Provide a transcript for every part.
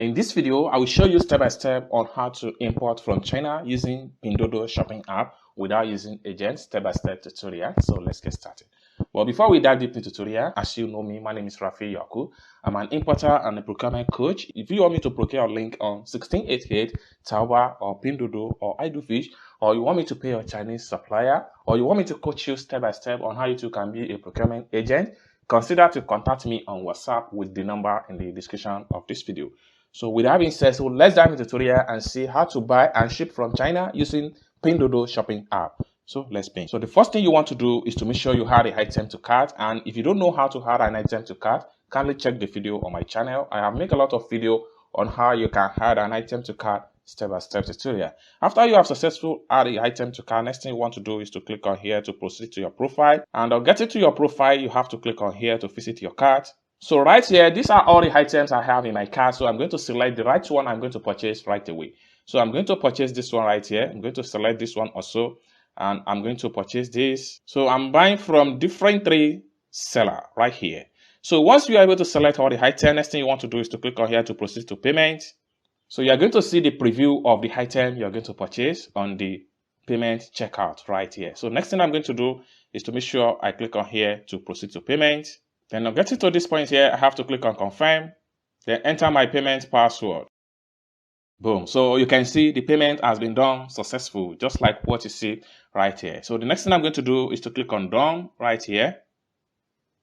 In this video, I will show you step by step on how to import from China using Pinduoduo shopping app without using agents, step by step tutorial. So let's get started. Well, before we dive deep into tutorial, as you know me, my name is Rafi Yaku. I'm an importer and a procurement coach. If you want me to procure a link on 1688, Taobao or Pinduoduo or iDoFish, or you want me to pay your Chinese supplier, or you want me to coach you step by step on how you too can be a procurement agent, consider to contact me on WhatsApp with the number in the description of this video. So with that being said, let's dive into the tutorial and see how to buy and ship from China using Pinduoduo shopping app. So let's begin. So the first thing you want to do is to make sure you add the item to cart. And if you don't know how to add an item to cart, kindly check the video on my channel. I have made a lot of video on how you can add an item to cart step-by-step tutorial. After you have successfully added the item to cart, next thing you want to do is to click on here to proceed to your profile. And on getting to your profile, you have to click on here to visit your cart. So right here, these are all the items I have in my cart. So I'm going to select the right one I'm going to purchase right away. So I'm going to purchase this one right here. I'm going to select this one also, and I'm going to purchase this. So I'm buying from different three seller right here. So once you are able to select all the items, next thing you want to do is to click on here to proceed to payment. So you're going to see the preview of the item you're going to purchase on the payment checkout right here. So next thing I'm going to do is to make sure I click on here to proceed to payment. Then I'm getting to this point here, I have to click on confirm, then enter my payment password. Boom. So you can see the payment has been done successful, just like what you see right here. So the next thing I'm going to do is to click on done right here.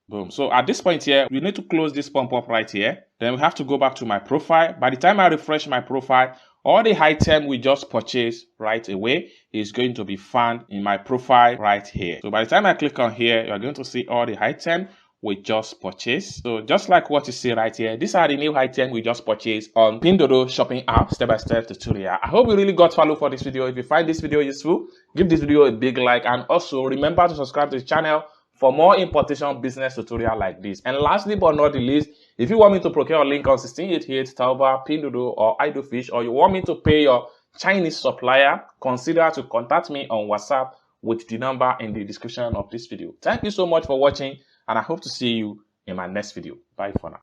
Boom. So at this point here, we need to close this pump up right here. Then we have to go back to my profile. By the time I refresh my profile, all the item we just purchased right away is going to be found in my profile right here. So by the time I click on here, you're going to see all the items we just purchased. So just like what you see right here, these are the new items we just purchased on Pinduoduo shopping app step-by-step tutorial. I hope you really got value for this video. If you find this video useful, give this video a big like, and also remember to subscribe to the channel for more importation business tutorial like this. And lastly but not the least, if you want me to procure a link on 1688, Taobao, Pinduoduo or iDoFish, or you want me to pay your Chinese supplier, consider to contact me on WhatsApp with the number in the description of this video. Thank you so much for watching, and I hope to see you in my next video. Bye for now.